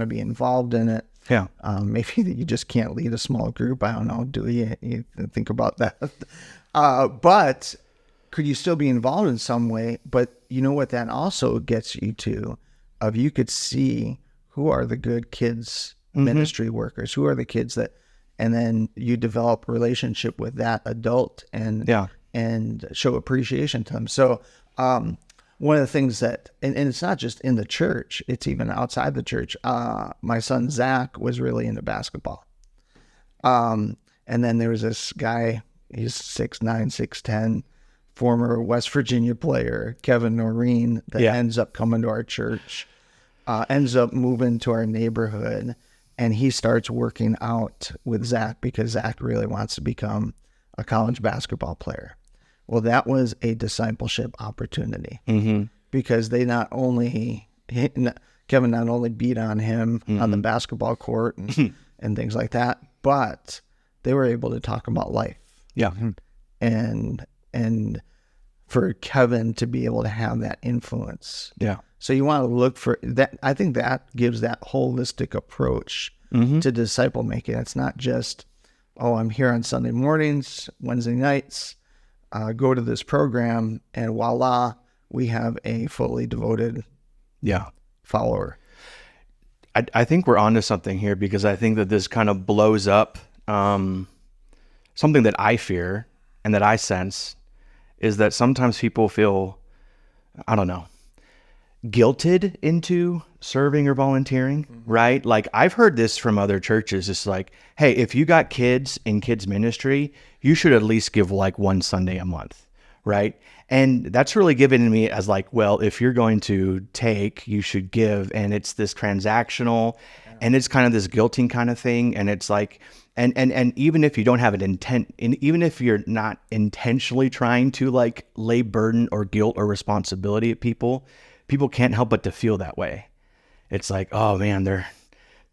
to be involved in it. Yeah. Maybe that you just can't lead a small group. I don't know. Do you think about that? But could you still be involved in some way? But you know what that also gets you to, of you could see who are the good kids ministry workers, who are the kids that, and then you develop a relationship with that adult and show appreciation to them. So one of the things that, and it's not just in the church, it's even outside the church. My son Zach was really into basketball. And then there was this guy, he's 6'9", 6'10", former West Virginia player, Kevin Noreen, that ends up coming to our church, ends up moving to our neighborhood, and he starts working out with Zach because Zach really wants to become a college basketball player. Well, that was a discipleship opportunity because they Kevin not only beat on him on the basketball court and things like that, but they were able to talk about life. Yeah. And for Kevin to be able to have that influence. Yeah. So you want to look for that. I think that gives that holistic approach to disciple making. It's not just, oh, I'm here on Sunday mornings, Wednesday nights, go to this program, and voila, we have a fully devoted follower. I think we're onto something here, because I think that this kind of blows up something that I fear and that I sense is that sometimes people feel, I don't know, guilted into serving or volunteering, right? Like I've heard this from other churches. It's like, hey, if you got kids in kids ministry, you should at least give like one Sunday a month, right? And that's really given to me as like, well, if you're going to take, you should give. And it's this transactional and it's kind of this guilting kind of thing. And it's like, and even if you don't have an intent, and even if you're not intentionally trying to like lay burden or guilt or responsibility at people can't help but to feel that way. It's like, oh man, they're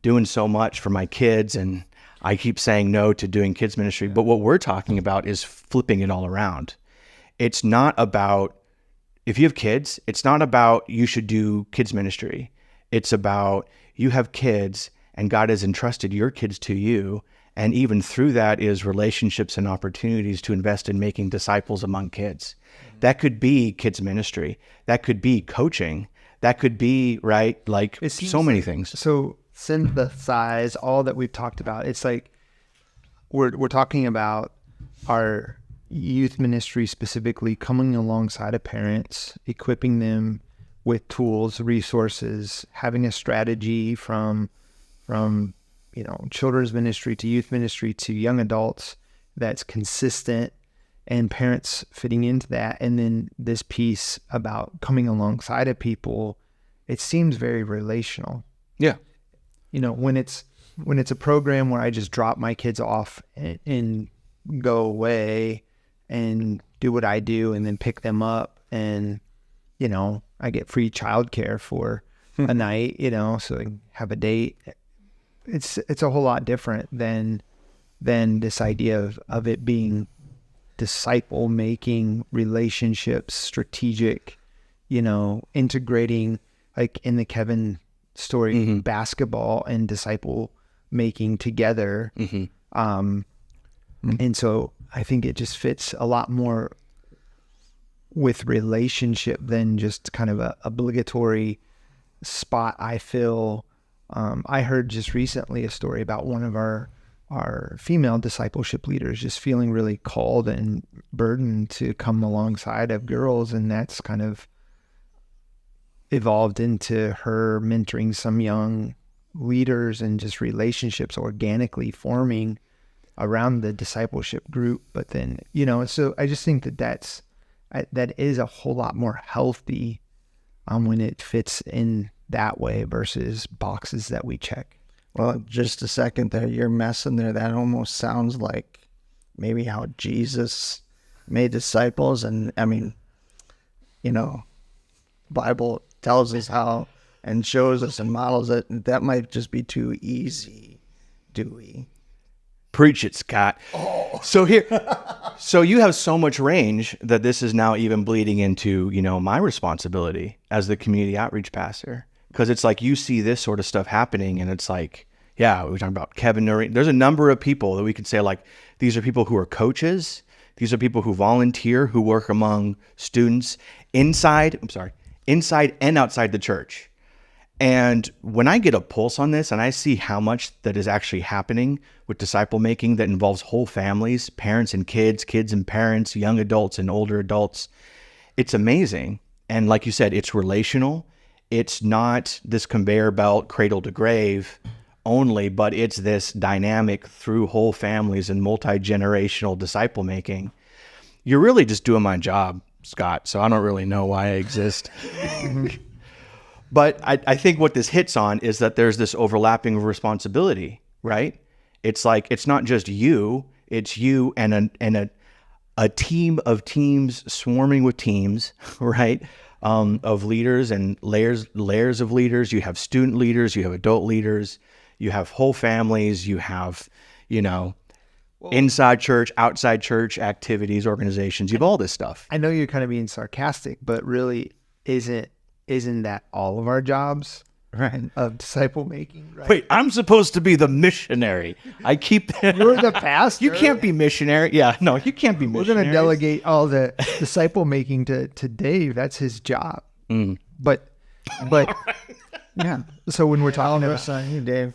doing so much for my kids and I keep saying no to doing kids ministry. But what we're talking about is flipping it all around. It's not about, if you have kids, it's not about you should do kids ministry. It's about you have kids and God has entrusted your kids to you. And even through that is relationships and opportunities to invest in making disciples among kids. That could be kids ministry. That could be coaching. That could be, right? Like so many things. So synthesize all that we've talked about. It's like we're talking about our youth ministry specifically coming alongside of parents, equipping them with tools, resources, having a strategy from children's ministry to youth ministry to young adults that's consistent, and parents fitting into that. And then this piece about coming alongside of people, it seems very relational. Yeah. When it's a program where I just drop my kids off and go away and do what I do and then pick them up, and, I get free childcare for a night, so I can have a date. It's a whole lot different than this idea of it being disciple making, relationships, strategic, integrating, like in the Kevin story, basketball and disciple making together. And so I think it just fits a lot more with relationship than just kind of a obligatory spot I fill. I heard just recently a story about one of our female discipleship leaders just feeling really called and burdened to come alongside of girls, and that's kind of evolved into her mentoring some young leaders and just relationships organically forming around the discipleship group. But then, so I just think that is a whole lot more healthy when it fits in that way versus boxes that we check. Well, just a second there, you're messing there. That almost sounds like maybe how Jesus made disciples. And I mean, Bible tells us how and shows us and models it. That might just be too easy, Dewey. Preach it, Scott. Oh. So you have so much range that this is now even bleeding into, my responsibility as the community outreach pastor. because it's like you see this sort of stuff happening, and it's like, yeah, we're talking about Kevin Nuri. There's a number of people that we could say, like, these are people who are coaches. These are people who volunteer, who work among students inside and outside the church. And when I get a pulse on this and I see how much that is actually happening with disciple making that involves whole families, parents and kids, kids and parents, young adults and older adults, it's amazing. And like you said, it's relational. It's not this conveyor belt, cradle to grave only, but it's this dynamic through whole families and multi-generational disciple making. You're really just doing my job, Scott, so I don't really know why I exist. But I think what this hits on is that there's this overlapping of responsibility, right? It's like, it's not just you, it's you and a team of teams swarming with teams, right? Of leaders and layers of leaders. You have student leaders, you have adult leaders, you have whole families, you have, inside church, outside church activities, organizations. You have all this stuff. I know you're kind of being sarcastic, but really isn't that all of our jobs, Right. of disciple making? Right? Wait, I'm supposed to be the missionary. I keep You're the pastor. You can't be missionary. Yeah, no, you can't be We're missionary. going to delegate all the disciple making to Dave. That's his job. Mm. But Yeah. so when we're talking Never about saw you, Dave.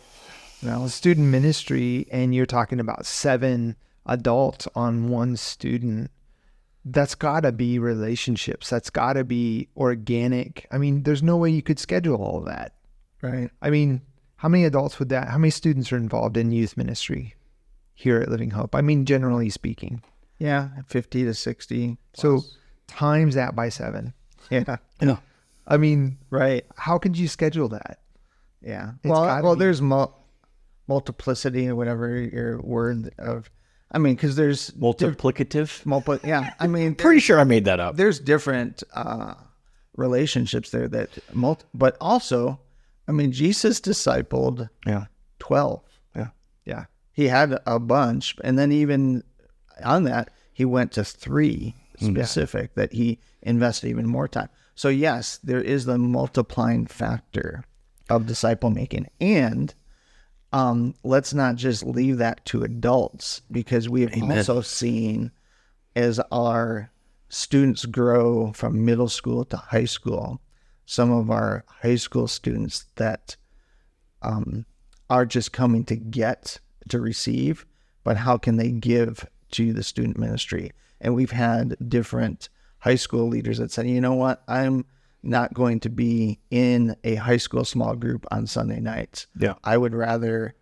student ministry and you're talking about 7 adults on one student, that's got to be relationships. That's got to be organic. I mean, there's no way you could schedule all of that. Right. I mean, how many students are involved in youth ministry here at Living Hope? I mean, generally speaking. Yeah. 50 to 60. So times that by 7. Yeah. I mean, Right. how could you schedule that? Yeah. It's gotta Well, be. there's multiplicity or whatever your word of, because there's Multiplicative. yeah. I mean, Pretty sure I made that up. there's different relationships there that but also, Jesus discipled Yeah. 12. Yeah. Yeah. He had a bunch, and then even on that, he went to 3 specific that he invested even more time. So yes, there is the multiplying factor of disciple making, and let's not just leave that to adults, because we have also seen as our students grow from middle school to high school, some of our high school students that are just coming to receive, but how can they give to the student ministry? And we've had different high school leaders that said, you know what, I'm not going to be in a high school small group on Sunday nights. Yeah. I would rather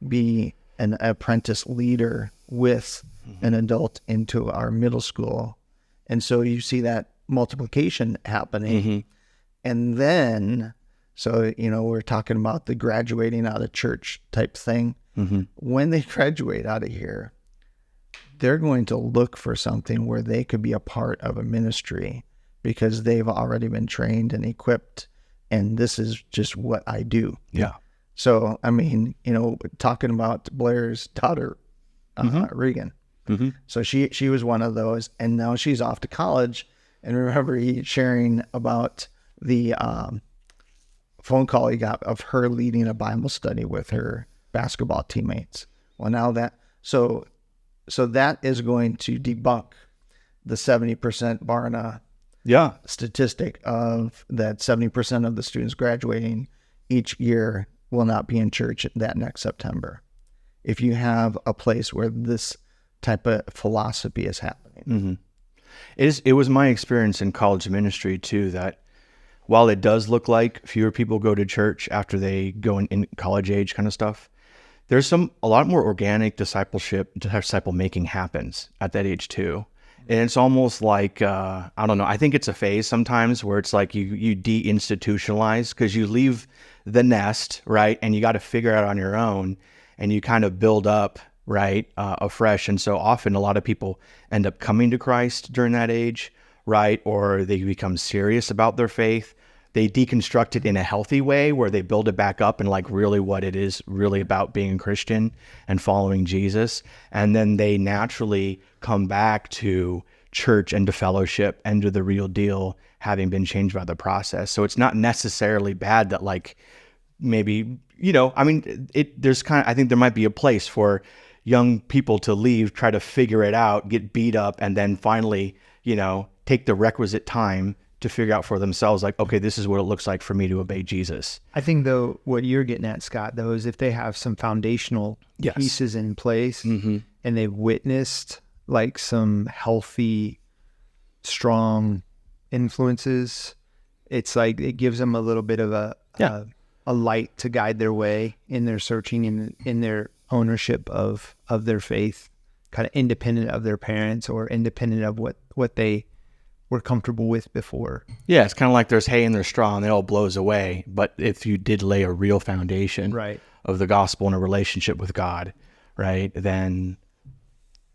be an apprentice leader with an adult into our middle school. And so you see that multiplication happening. And then, so, we're talking about the graduating out of church type thing. When they graduate out of here, they're going to look for something where they could be a part of a ministry, because they've already been trained and equipped, and this is just what I do. Yeah. So, talking about Blair's daughter, Regan. So she was one of those, and now she's off to college. And remember he sharing about the phone call he got of her leading a Bible study with her basketball teammates. Well, now so that is going to debunk the 70% Barna Yeah. statistic of that 70% of the students graduating each year will not be in church that next September. If you have a place where this type of philosophy is happening. It was my experience in college ministry too, that while it does look like fewer people go to church after they go in college age kind of stuff, there's a lot more organic disciple making happens at that age too. And it's almost like, I don't know, I think it's a phase sometimes where it's like you deinstitutionalize, because you leave the nest, right? And you got to figure it out on your own, and you kind of build up, right, afresh. And so often a lot of people end up coming to Christ during that age, right? Or they become serious about their faith. They deconstruct it in a healthy way where they build it back up and like really what it is really about being a Christian and following Jesus. And then they naturally come back to church and to fellowship and to the real deal, having been changed by the process. So it's not necessarily bad that like maybe, I mean, I think there might be a place for young people to leave, try to figure it out, get beat up, and then finally, take the requisite time to figure out for themselves, like, okay, this is what it looks like for me to obey Jesus. I think though, what you're getting at, Scott, though, is if they have some foundational Yes. pieces in place and they've witnessed like some healthy, strong influences, it's like it gives them a little bit of a light to guide their way in their searching and in their ownership of their faith, kind of independent of their parents or independent of what they were comfortable with before. Yeah, it's kind of like there's hay and there's straw and it all blows away. But if you did lay a real foundation Right. of the gospel and a relationship with God, right, then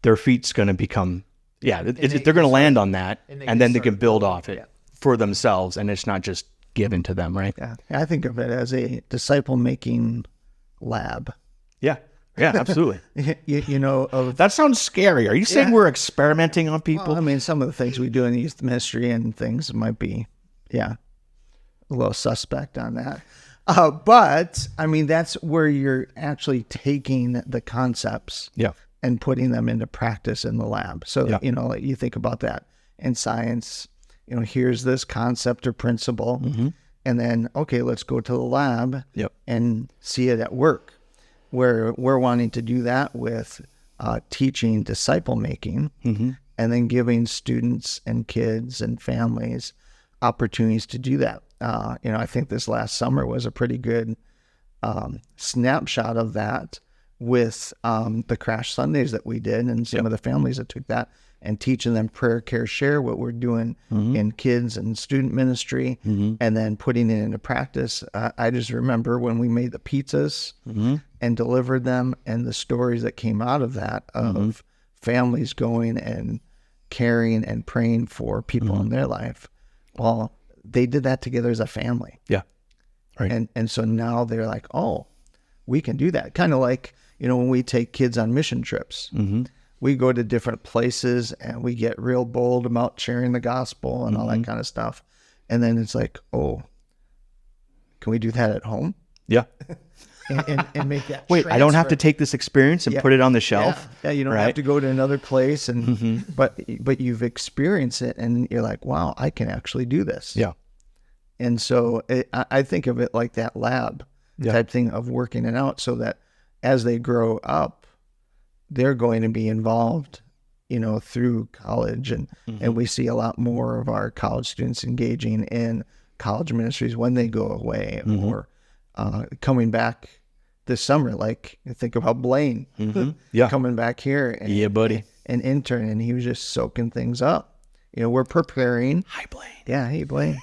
their feet's going to become, they're going to land on that, and then they can build off it for themselves, and it's not just given to them, right? Yeah, I think of it as a disciple-making lab. Yeah, absolutely. Of That sounds scary. Are you saying we're experimenting on people? Well, I mean, some of the things we do in youth ministry and things might be, a little suspect on that. But I mean, that's where you're actually taking the concepts and putting them into practice in the lab. So, you think about that in science, here's this concept or principle, and then, okay, let's go to the lab and see it at work. Where we're wanting to do that with teaching disciple making, and then giving students and kids and families opportunities to do that. I think this last summer was a pretty good snapshot of that with the Crash Sundays that we did, and some of the families that took that and teaching them prayer, care, share, what we're doing in kids and student ministry, and then putting it into practice. I just remember when we made the pizzas and delivered them, and the stories that came out of that of families going and caring and praying for people in their life. Well, they did that together as a family. Yeah. Right. And so now they're like, oh, we can do that. Kind of like, when we take kids on mission trips. We go to different places and we get real bold about sharing the gospel and all that kind of stuff. And then it's like, oh, can we do that at home? Yeah. And make that Wait, I don't have to take this experience and put it on the shelf. Yeah, you don't have to go to another place, and but you've experienced it, and you're like, wow, I can actually do this. Yeah. And so I think of it like that lab type thing of working it out, so that as they grow up, they're going to be involved, through college, and we see a lot more of our college students engaging in college ministries when they go away or coming back this summer. Like, think about Blaine coming back here and an intern, and he was just soaking things up. We're preparing. Hi, Blaine. Yeah, hey Blaine.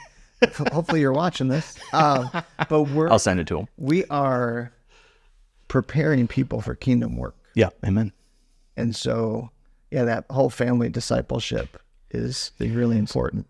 Hopefully you're watching this. But I'll send it to him. We are preparing people for kingdom work. Yeah, amen. And so, that whole family discipleship is really important.